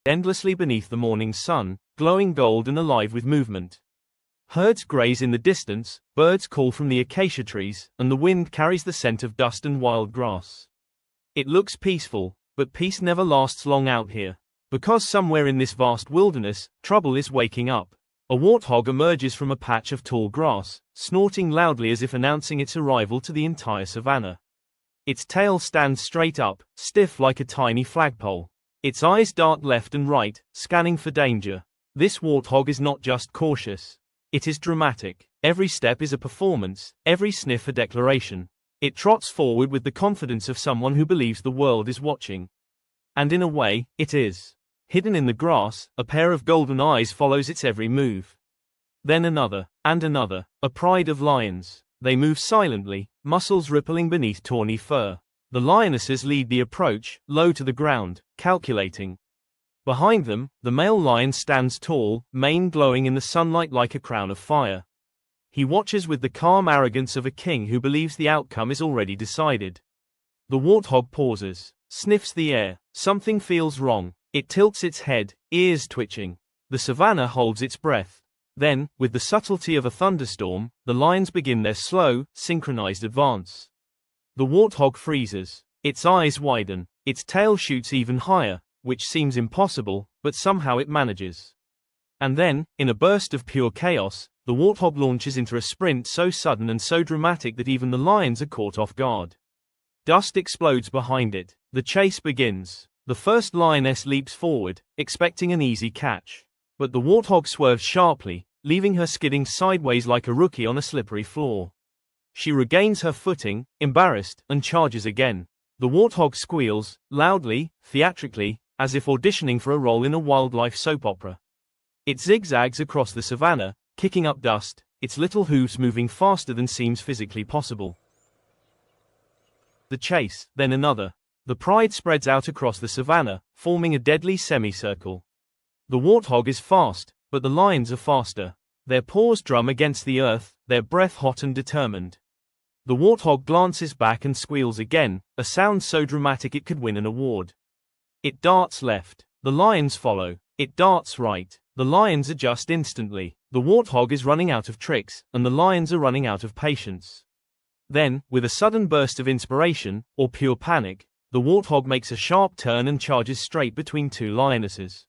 endlessly beneath the morning sun, glowing gold and alive with movement. Herds graze in the distance, birds call from the acacia trees, and the wind carries the scent of dust and wild grass. It looks peaceful, but peace never lasts long out here. Because somewhere in this vast wilderness, trouble is waking up. A warthog emerges from a patch of tall grass, snorting loudly as if announcing its arrival to the entire savanna. Its tail stands straight up, stiff like a tiny flagpole. Its eyes dart left and right, scanning for danger. This warthog is not just cautious. It is dramatic. Every step is a performance, every sniff a declaration. It trots forward with the confidence of someone who believes the world is watching. And in a way, it is. Hidden in the grass, a pair of golden eyes follows its every move. Then another, and another, a pride of lions. They move silently, muscles rippling beneath tawny fur. The lionesses lead the approach, low to the ground, calculating. Behind them, the male lion stands tall, mane glowing in the sunlight like a crown of fire. He watches with the calm arrogance of a king who believes the outcome is already decided. The warthog pauses, sniffs the air. Something feels wrong. It tilts its head, ears twitching. The savanna holds its breath. Then, with the subtlety of a thunderstorm, the lions begin their slow, synchronized advance. The warthog freezes. Its eyes widen. Its tail shoots even higher, which seems impossible, but somehow it manages. And then, in a burst of pure chaos, the warthog launches into a sprint so sudden and so dramatic that even the lions are caught off guard. Dust explodes behind it. The chase begins. The first lioness leaps forward, expecting an easy catch. But the warthog swerves sharply, leaving her skidding sideways like a rookie on a slippery floor. She regains her footing, embarrassed, and charges again. The warthog squeals, loudly, theatrically, as if auditioning for a role in a wildlife soap opera. It zigzags across the savanna, kicking up dust, its little hooves moving faster than seems physically possible. The chase, then another. The pride spreads out across the savanna, forming a deadly semicircle. The warthog is fast, but the lions are faster. Their paws drum against the earth, their breath hot and determined. The warthog glances back and squeals again, a sound so dramatic it could win an award. It darts left. The lions follow. It darts right. The lions adjust instantly. The warthog is running out of tricks, and the lions are running out of patience. Then, with a sudden burst of inspiration, or pure panic, the warthog makes a sharp turn and charges straight between two lionesses.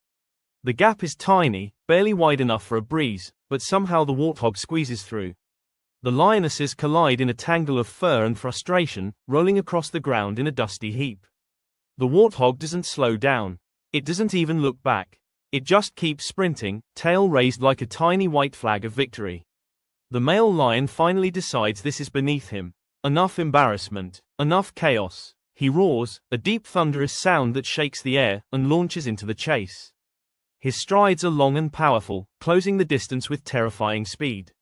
The gap is tiny, barely wide enough for a breeze, but somehow the warthog squeezes through. The lionesses collide in a tangle of fur and frustration, rolling across the ground in a dusty heap. The warthog doesn't slow down. It doesn't even look back. It just keeps sprinting, tail raised like a tiny white flag of victory. The male lion finally decides this is beneath him. Enough embarrassment, enough chaos. He roars, a deep thunderous sound that shakes the air, and launches into the chase. His strides are long and powerful, closing the distance with terrifying speed.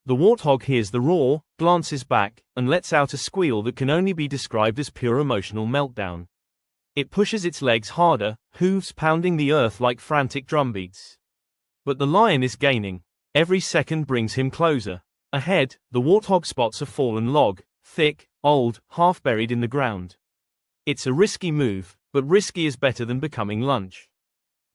The warthog hears the roar, glances back, and lets out a squeal that can only be described as pure emotional meltdown. It pushes its legs harder, hooves pounding the earth like frantic drumbeats. But the lion is gaining. Every second brings him closer. Ahead, the warthog spots a fallen log, thick, old, half buried in the ground. It's a risky move, but risky is better than becoming lunch.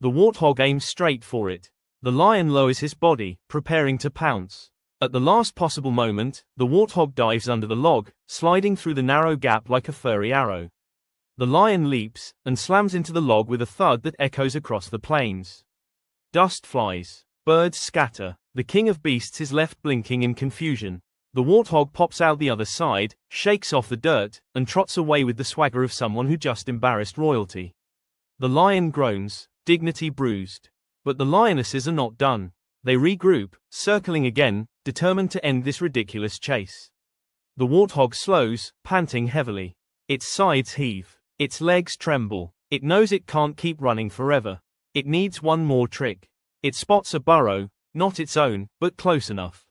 The warthog aims straight for it. The lion lowers his body, preparing to pounce. At the last possible moment, the warthog dives under the log, sliding through the narrow gap like a furry arrow. The lion leaps, and slams into the log with a thud that echoes across the plains. Dust flies. Birds scatter. The king of beasts is left blinking in confusion. The warthog pops out the other side, shakes off the dirt, and trots away with the swagger of someone who just embarrassed royalty. The lion groans, dignity bruised. But the lionesses are not done. They regroup, circling again, determined to end this ridiculous chase. The warthog slows, panting heavily. Its sides heave. Its legs tremble. It knows it can't keep running forever. It needs one more trick. It spots a burrow, not its own, but close enough.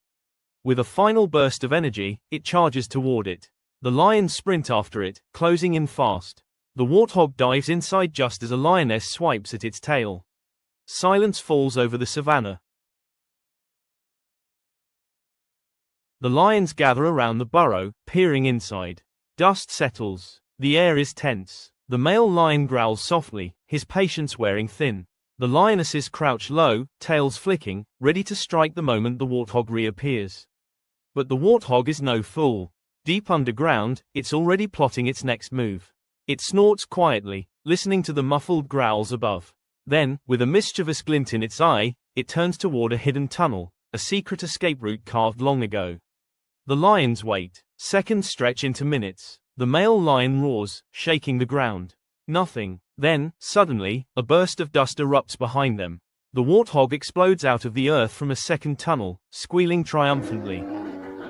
With a final burst of energy, it charges toward it. The lions sprint after it, closing in fast. The warthog dives inside just as a lioness swipes at its tail. Silence falls over the savanna. The lions gather around the burrow, peering inside. Dust settles. The air is tense. The male lion growls softly, his patience wearing thin. The lionesses crouch low, tails flicking, ready to strike the moment the warthog reappears. But the warthog is no fool. Deep underground, it's already plotting its next move. It snorts quietly, listening to the muffled growls above. Then, with a mischievous glint in its eye, it turns toward a hidden tunnel, a secret escape route carved long ago. The lions wait. Seconds stretch into minutes. The male lion roars, shaking the ground. Nothing. Then, suddenly, a burst of dust erupts behind them. The warthog explodes out of the earth from a second tunnel, squealing triumphantly.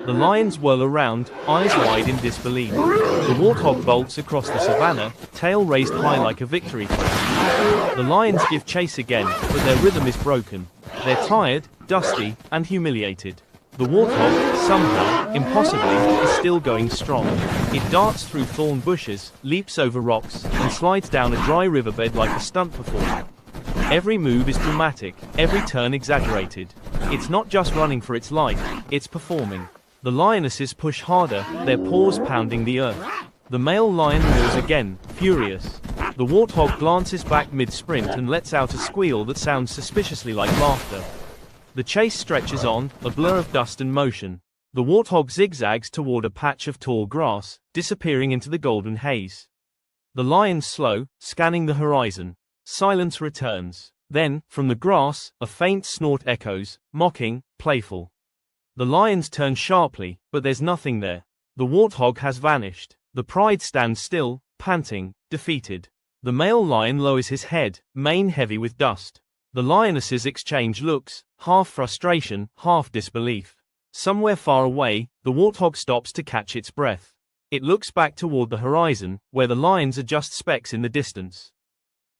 The lions whirl around, eyes wide in disbelief. The warthog bolts across the savannah, tail raised high like a victory crown. The lions give chase again, but their rhythm is broken. They're tired, dusty, and humiliated. The warthog, somehow, impossibly, is still going strong. It darts through thorn bushes, leaps over rocks, and slides down a dry riverbed like a stunt performer. Every move is dramatic, every turn exaggerated. It's not just running for its life, it's performing. The lionesses push harder, their paws pounding the earth. The male lion roars again, furious. The warthog glances back mid-sprint and lets out a squeal that sounds suspiciously like laughter. The chase stretches on, a blur of dust and motion. The warthog zigzags toward a patch of tall grass, disappearing into the golden haze. The lions slow, scanning the horizon. Silence returns. Then, from the grass, a faint snort echoes, mocking, playful. The lions turn sharply, but there's nothing there. The warthog has vanished. The pride stands still, panting, defeated. The male lion lowers his head, mane heavy with dust. The lionesses exchange looks, half frustration, half disbelief. Somewhere far away, the warthog stops to catch its breath. It looks back toward the horizon, where the lions are just specks in the distance.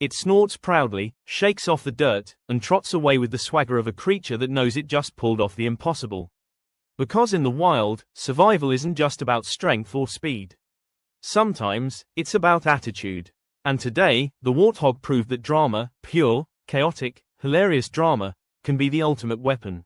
It snorts proudly, shakes off the dirt, and trots away with the swagger of a creature that knows it just pulled off the impossible. Because in the wild, survival isn't just about strength or speed. Sometimes, it's about attitude. And today, the warthog proved that drama, pure, chaotic, hilarious drama, can be the ultimate weapon.